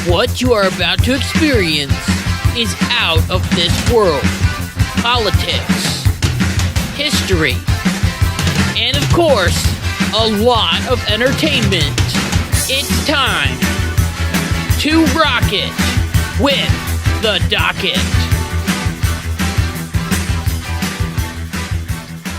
What you are about to experience is out of this world. Politics, history, and of course, a lot of entertainment. It's time to rock it with the Docket.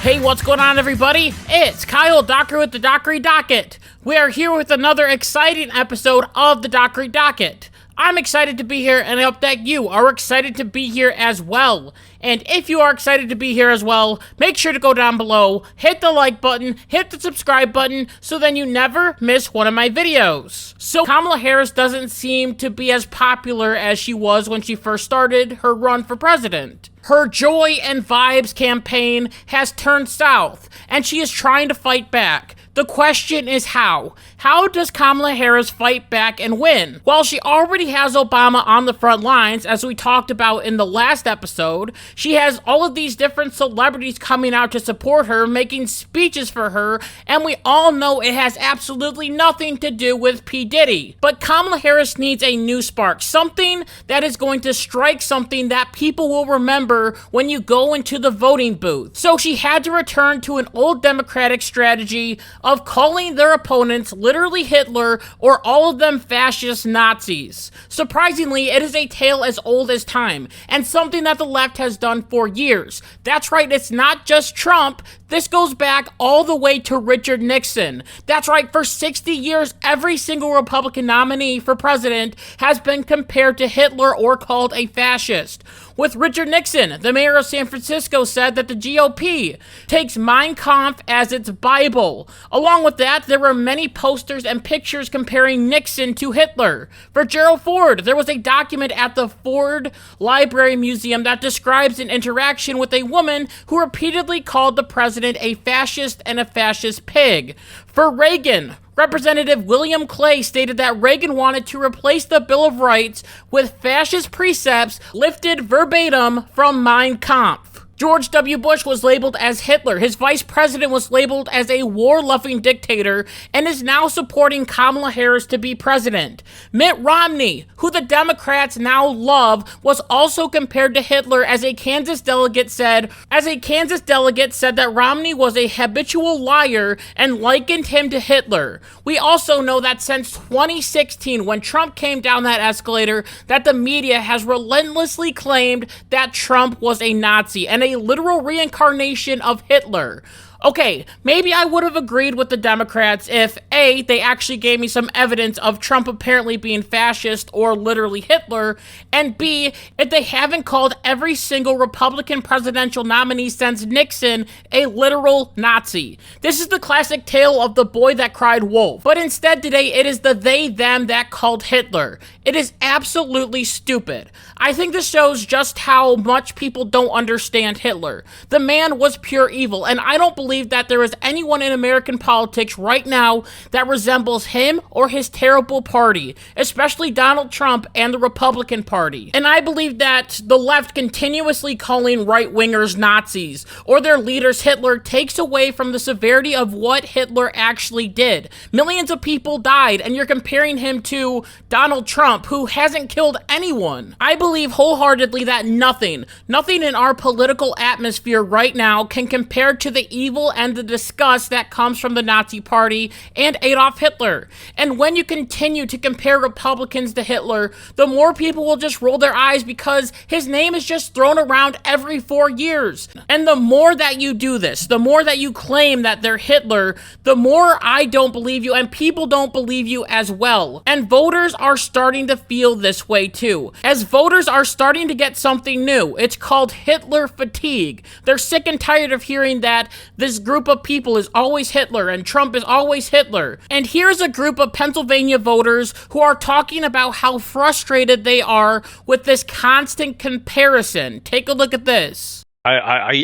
Hey, what's going on, everybody? It's Kyle Dockery with the Dockery Docket. We are here with another exciting episode of the Dockery Docket. I'm excited to be here, and I hope that you are excited to be here as well. And if you are excited to be here as well, make sure to go down below, hit the like button, hit the subscribe button, so then you never miss one of my videos. So Kamala Harris doesn't seem to be as popular as she was when she first started her run for president. Her Joy and Vibes campaign has turned south, and she is trying to fight back. The question is how? How does Kamala Harris fight back and win? Well, she already has Obama on the front lines, as we talked about in the last episode. She has all of these different celebrities coming out to support her, making speeches for her, and we all know it has absolutely nothing to do with P. Diddy. But Kamala Harris needs a new spark, something that is going to strike something that people will remember when you go into the voting booth. So she had to return to an old Democratic strategy of calling their opponents literally Hitler or all of them fascist Nazis. Surprisingly, it is a tale as old as time, and something that the left has done for years. That's right, it's not just Trump. This goes back all the way to Richard Nixon. That's right, for 60 years, every single Republican nominee for president has been compared to Hitler or called a fascist. With Richard Nixon, the mayor of San Francisco said that the GOP takes Mein Kampf as its Bible. Along with that, there were many posters and pictures comparing Nixon to Hitler. For Gerald Ford, there was a document at the Ford Library Museum that describes an interaction with a woman who repeatedly called the president a fascist and a fascist pig. For Reagan, Representative William Clay stated that Reagan wanted to replace the Bill of Rights with fascist precepts lifted verbatim from Mein Kampf. George W. Bush was labeled as Hitler. His vice president was labeled as a war-loving dictator and is now supporting Kamala Harris to be president. Mitt Romney, who the Democrats now love, was also compared to Hitler as a Kansas delegate said that Romney was a habitual liar and likened him to Hitler. We also know that since 2016, when Trump came down that escalator, that the media has relentlessly claimed that Trump was a Nazi and a literal reincarnation of Hitler. Okay, maybe I would have agreed with the Democrats if A, they actually gave me some evidence of Trump apparently being fascist or literally Hitler, and B, if they haven't called every single Republican presidential nominee since Nixon a literal Nazi. This is the classic tale of the boy that cried wolf, but instead today it is the they-them that called Hitler. It is absolutely stupid. I think this shows just how much people don't understand Hitler. The man was pure evil, and I don't believe that there is anyone in American politics right now that resembles him or his terrible party, especially Donald Trump and the Republican Party. And I believe that the left continuously calling right-wingers Nazis or their leaders Hitler takes away from the severity of what Hitler actually did. Millions of people died, and you're comparing him to Donald Trump, who hasn't killed anyone. I believe wholeheartedly that nothing in our political atmosphere right now can compare to the evil and the disgust that comes from the Nazi Party and Adolf Hitler. And when you continue to compare Republicans to Hitler, the more people will just roll their eyes because his name is just thrown around every 4 years. And the more that you do this, the more that you claim that they're Hitler, the more I don't believe you and people don't believe you as well. And voters are starting to feel this way too, as voters are starting to get something new. It's called Hitler fatigue. They're sick and tired of hearing that this group of people is always Hitler and Trump is always Hitler. And here's a group of Pennsylvania voters who are talking about how frustrated they are with this constant comparison. Take a look at this. I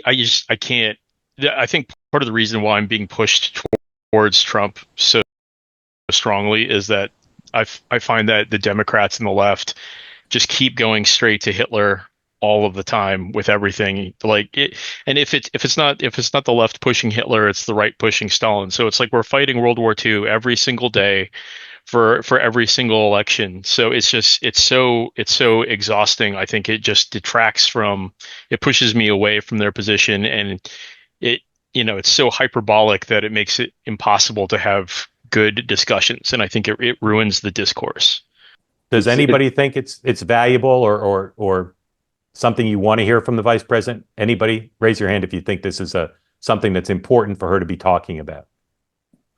can't. I think part of the reason why I'm being pushed towards Trump so strongly is that I find that the Democrats and the left just keep going straight to Hitler all of the time with everything. Like it, and if it's not the left pushing Hitler, it's the right pushing Stalin. So it's like we're fighting World War II every single day for every single election. So it's so exhausting. I think it just detracts from, it pushes me away from their position, and it it's so hyperbolic that it makes it impossible to have good discussions, and I think it ruins the discourse. Does anybody think it's valuable or something you want to hear from the vice president? Anybody? Raise your hand if you think this is something that's important for her to be talking about.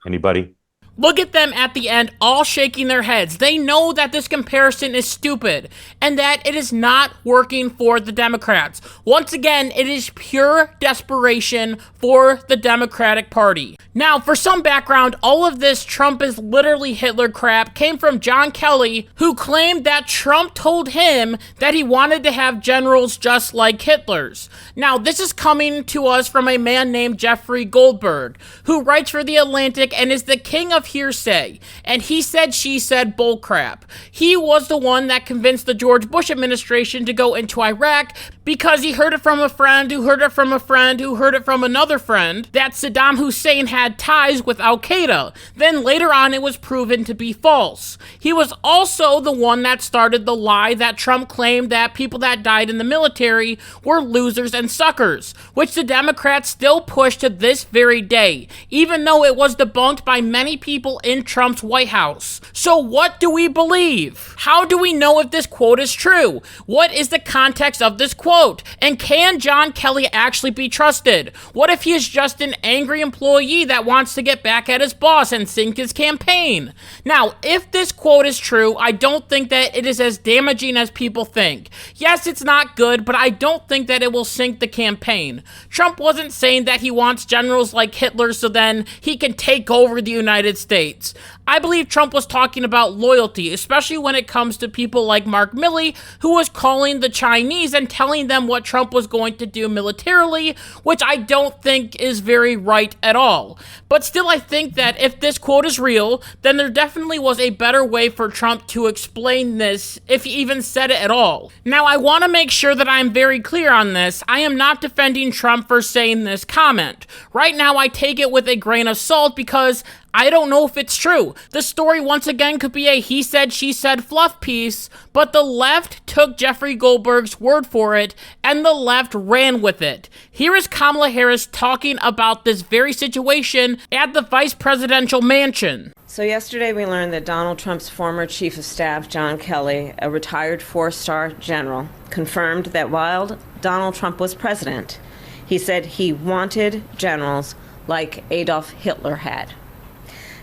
Anybody? Look at them at the end, all shaking their heads. They know that this comparison is stupid and that it is not working for the Democrats. Once again, it is pure desperation for the Democratic Party. Now, for some background, all of this Trump is literally Hitler crap came from John Kelly, who claimed that Trump told him that he wanted to have generals just like Hitler's. Now, this is coming to us from a man named Jeffrey Goldberg, who writes for The Atlantic and is the king of hearsay, and he said, she said bullcrap. He was the one that convinced the George Bush administration to go into Iraq because he heard it from a friend who heard it from a friend who heard it from another friend that Saddam Hussein had ties with Al-Qaeda. Then later on it was proven to be false. He was also the one that started the lie that Trump claimed that people that died in the military were losers and suckers, which the Democrats still push to this very day, even though it was debunked by many people in Trump's White House. So what do we believe? How do we know if this quote is true? What is the context of this quote? And can John Kelly actually be trusted? What if he is just an angry employee that wants to get back at his boss and sink his campaign? Now, if this quote is true, I don't think that it is as damaging as people think. Yes, it's not good, but I don't think that it will sink the campaign. Trump wasn't saying that he wants generals like Hitler so then he can take over the United States. I believe Trump was talking about loyalty, especially when it comes to people like Mark Milley, who was calling the Chinese and telling them what Trump was going to do militarily, which I don't think is very right at all. But still, I think that if this quote is real, then there definitely was a better way for Trump to explain this, if he even said it at all. Now, I want to make sure that I'm very clear on this. I am not defending Trump for saying this comment. Right now, I take it with a grain of salt because I don't know if it's true. The story once again could be a he said, she said fluff piece, but the left took Jeffrey Goldberg's word for it, and the left ran with it. Here is Kamala Harris talking about this very situation at the vice presidential mansion. So yesterday we learned that Donald Trump's former chief of staff, John Kelly, a retired 4-star general, confirmed that while Donald Trump was president, he said he wanted generals like Adolf Hitler had.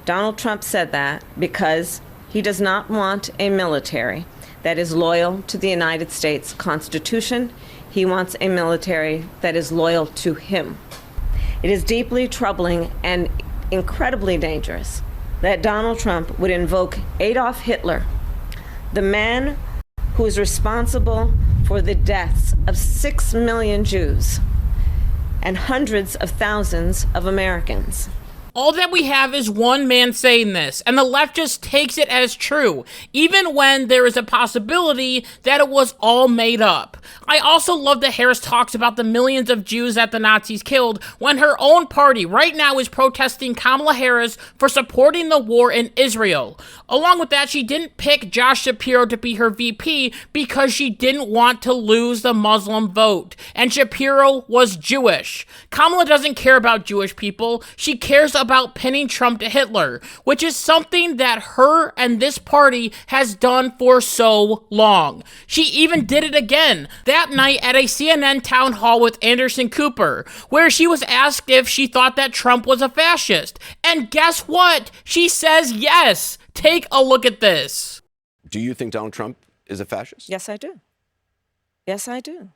Donald Trump said that because he does not want a military that is loyal to the United States Constitution. He wants a military that is loyal to him. It is deeply troubling and incredibly dangerous that Donald Trump would invoke Adolf Hitler, the man who is responsible for the deaths of 6 million Jews and hundreds of thousands of Americans. All that we have is one man saying this, and the left just takes it as true, even when there is a possibility that it was all made up. I also love that Harris talks about the millions of Jews that the Nazis killed when her own party right now is protesting Kamala Harris for supporting the war in Israel. Along with that, she didn't pick Josh Shapiro to be her VP because she didn't want to lose the Muslim vote, and Shapiro was Jewish. Kamala doesn't care about Jewish people. She cares about pinning Trump to Hitler, which is something that her and this party has done for so long. She even did it again that night at a CNN town hall with Anderson Cooper, where she was asked if she thought that Trump was a fascist. And guess what? She says yes. Take a look at this. Do you think Donald Trump is a fascist? Yes, I do. Yes, I do.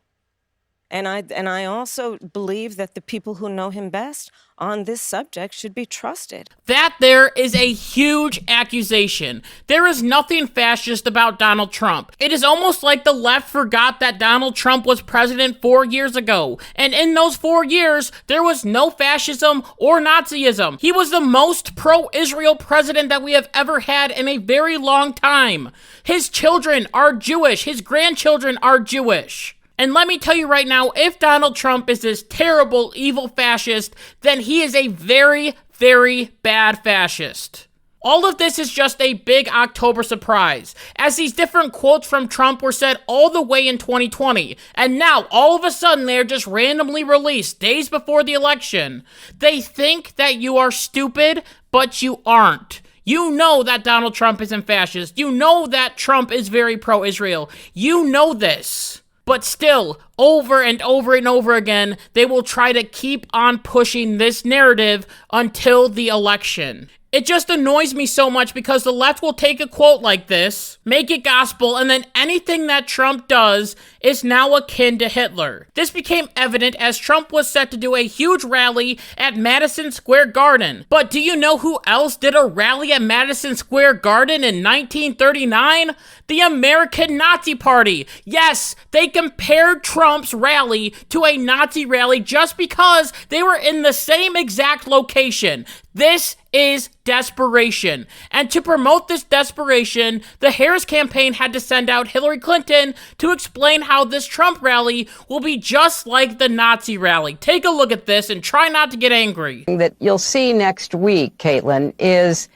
And I also believe that the people who know him best on this subject should be trusted. That there is a huge accusation. There is nothing fascist about Donald Trump. It is almost like the left forgot that Donald Trump was president 4 years ago. And in those 4 years, there was no fascism or Nazism. He was the most pro-Israel president that we have ever had in a very long time. His children are Jewish. His grandchildren are Jewish. And let me tell you right now, if Donald Trump is this terrible, evil fascist, then he is a very, very bad fascist. All of this is just a big October surprise, as these different quotes from Trump were said all the way in 2020, and now all of a sudden they're just randomly released days before the election. They think that you are stupid, but you aren't. You know that Donald Trump isn't fascist. You know that Trump is very pro-Israel. You know this. But still, over and over and over again, they will try to keep on pushing this narrative until the election. It just annoys me so much because the left will take a quote like this, make it gospel, and then anything that Trump does is now akin to Hitler. This became evident as Trump was set to do a huge rally at Madison Square Garden. But do you know who else did a rally at Madison Square Garden in 1939? The American Nazi Party. Yes, they compared Trump's rally to a Nazi rally just because they were in the same exact location. This is desperation. And to promote this desperation, the Harris campaign had to send out Hillary Clinton to explain how this Trump rally will be just like the Nazi rally. Take a look at this and try not to get angry. That you'll see next week, Caitlin, is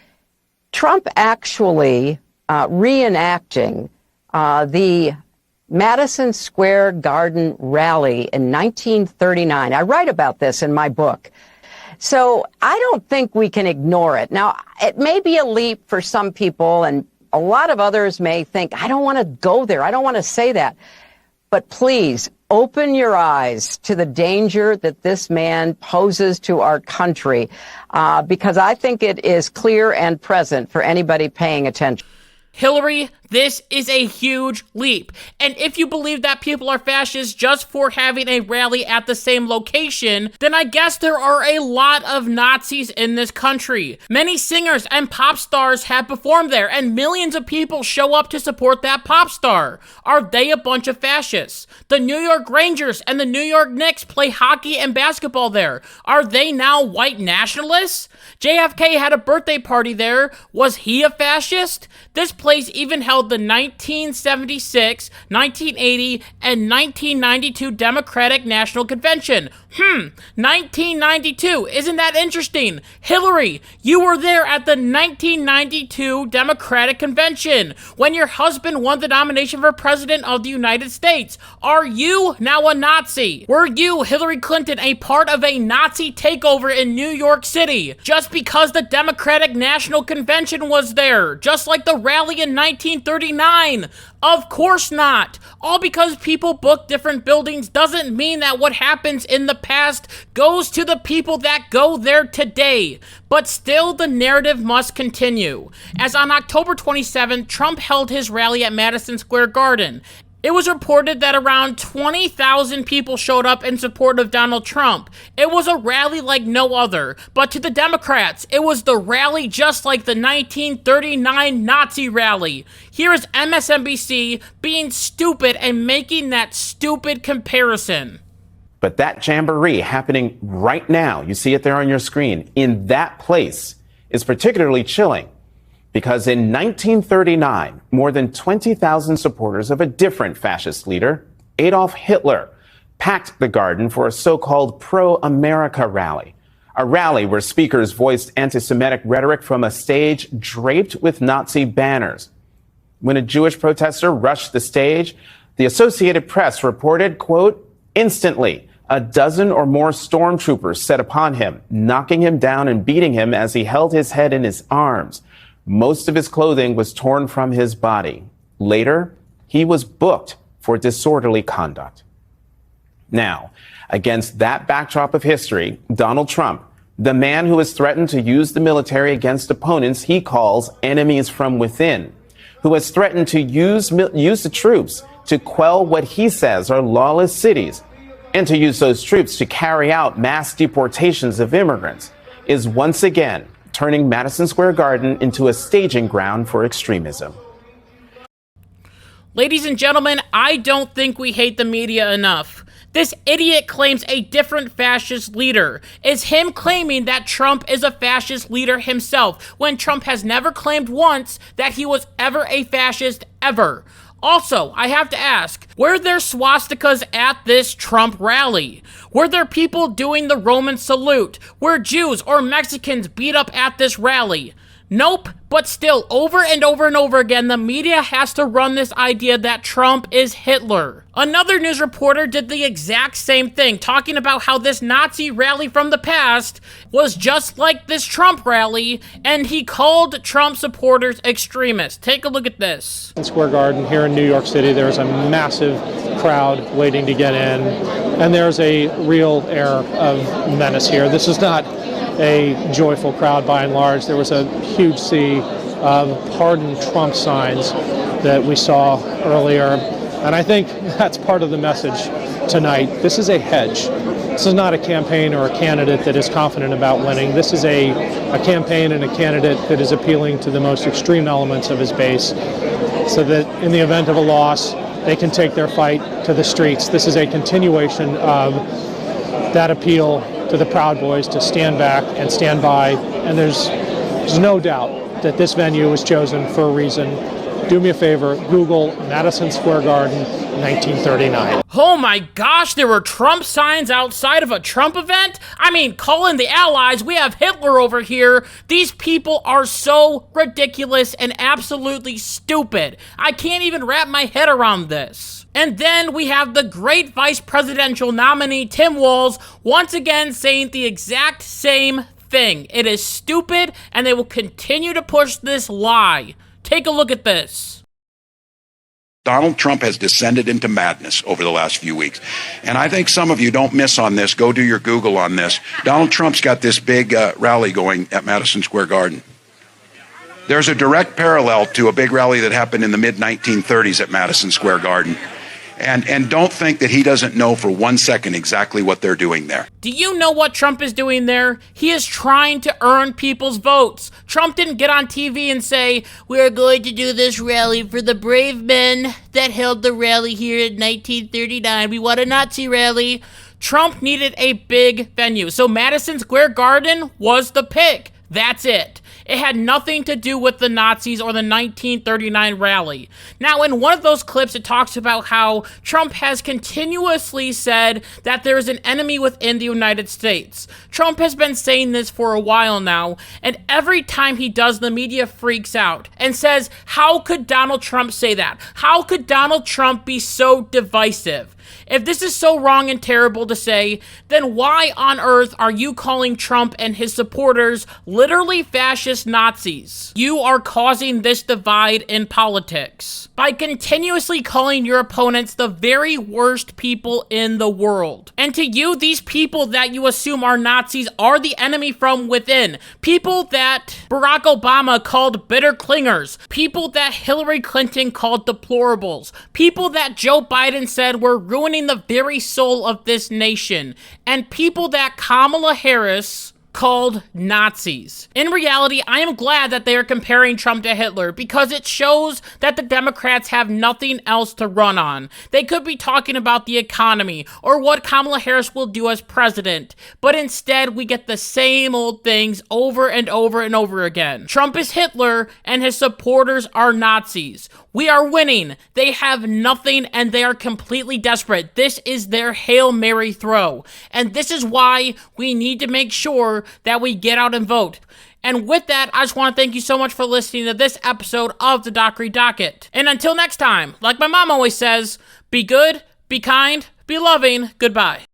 Trump actually reenacting the Madison Square Garden rally in 1939. I write about this in my book. So I don't think we can ignore it. Now, it may be a leap for some people, and a lot of others may think, I don't want to go there. I don't want to say that. But please, open your eyes to the danger that this man poses to our country, because I think it is clear and present for anybody paying attention. Hillary, this is a huge leap. And if you believe that people are fascists just for having a rally at the same location, then I guess there are a lot of Nazis in this country. Many singers and pop stars have performed there, and millions of people show up to support that pop star. Are they a bunch of fascists? The New York Rangers and the New York Knicks play hockey and basketball there. Are they now white nationalists? JFK had a birthday party there. Was he a fascist? This place even held the 1976, 1980, and 1992 Democratic National Convention. 1992. Isn't that interesting? Hillary, you were there at the 1992 Democratic Convention when your husband won the nomination for President of the United States. Are you now a Nazi? Were you, Hillary Clinton, a part of a Nazi takeover in New York City just because the Democratic National Convention was there, just like the rally in 1939? Of course not. All because people book different buildings doesn't mean that what happens in the past goes to the people that go there today. But still, the narrative must continue. As on October 27th, Trump held his rally at Madison Square Garden. It was reported that around 20,000 people showed up in support of Donald Trump. It was a rally like no other, but to the Democrats, it was the rally just like the 1939 Nazi rally. Here is MSNBC being stupid and making that stupid comparison. But that jamboree happening right now, you see it there on your screen, in that place is particularly chilling. Because in 1939, more than 20,000 supporters of a different fascist leader, Adolf Hitler, packed the garden for a so-called pro-America rally. A rally where speakers voiced anti-Semitic rhetoric from a stage draped with Nazi banners. When a Jewish protester rushed the stage, the Associated Press reported, quote, instantly, a dozen or more stormtroopers set upon him, knocking him down and beating him as he held his head in his arms. Most of his clothing was torn from his body. Later, he was booked for disorderly conduct. Now, against that backdrop of history, Donald Trump, the man who has threatened to use the military against opponents he calls enemies from within, who has threatened to use the troops to quell what he says are lawless cities, and to use those troops to carry out mass deportations of immigrants, is once again turning Madison Square Garden into a staging ground for extremism. Ladies and gentlemen, I don't think we hate the media enough. This idiot claims a different fascist leader. Is him claiming that Trump is a fascist leader himself, when Trump has never claimed once that he was ever a fascist, ever. Also, I have to ask, were there swastikas at this Trump rally? Were there people doing the Roman salute? Were Jews or Mexicans beat up at this rally? Nope, but still, over and over and over again, the media has to run this idea that Trump is Hitler. Another news reporter did the exact same thing, talking about how this Nazi rally from the past was just like this Trump rally, and he called Trump supporters extremists. Take a look at this. In Square Garden here in New York City, there's a massive crowd waiting to get in, and there's a real air of menace here. This is not a joyful crowd by and large. There was a huge sea of "Pardon Trump" signs that we saw earlier, and I think that's part of the message tonight. This is a hedge. This is not a campaign or a candidate that is confident about winning. This is a campaign and a candidate that is appealing to the most extreme elements of his base so that in the event of a loss, they can take their fight to the streets. This is a continuation of that appeal to the Proud Boys to stand back and stand by, and there's no doubt that this venue was chosen for a reason. Do me a favor, Google Madison Square Garden, 1939. Oh my gosh, there were Trump signs outside of a Trump event? I mean, call in the allies, we have Hitler over here. These people are so ridiculous and absolutely stupid. I can't even wrap my head around this. And then we have the great vice presidential nominee, Tim Walz, once again saying the exact same thing. It is stupid, and they will continue to push this lie. Take a look at this. Donald Trump has descended into madness over the last few weeks. And I think some of you don't miss on this. Go do your Google on this. Donald Trump's got this big rally going at Madison Square Garden. There's a direct parallel to a big rally that happened in the mid-1930s at Madison Square Garden. And don't think that he doesn't know for 1 second exactly what they're doing there. Do you know what Trump is doing there? He is trying to earn people's votes. Trump didn't get on TV and say, "We're going to do this rally for the brave men that held the rally here in 1939. We want a Nazi rally." Trump needed a big venue, so Madison Square Garden was the pick. That's it. It had nothing to do with the Nazis or the 1939 rally. Now, in one of those clips, it talks about how Trump has continuously said that there is an enemy within the United States. Trump has been saying this for a while now, and every time he does, the media freaks out and says, how could Donald Trump say that? How could Donald Trump be so divisive? If this is so wrong and terrible to say, then why on earth are you calling Trump and his supporters literally fascist Nazis? You are causing this divide in politics by continuously calling your opponents the very worst people in the world. And to you, these people that you assume are Nazis are the enemy from within. People that Barack Obama called bitter clingers. People that Hillary Clinton called deplorables. People that Joe Biden said were ruining the very soul of this nation, and people that Kamala Harris called Nazis. In reality, I am glad that they are comparing Trump to Hitler because it shows that the Democrats have nothing else to run on. They could be talking about the economy or what Kamala Harris will do as president, but instead we get the same old things over and over and over again. Trump is Hitler and his supporters are Nazis. We are winning. They have nothing and they are completely desperate. This is their Hail Mary throw. And this is why we need to make sure that we get out and vote. And with that, I just want to thank you so much for listening to this episode of the Dockery Docket. And until next time, like my mom always says, be good, be kind, be loving, goodbye.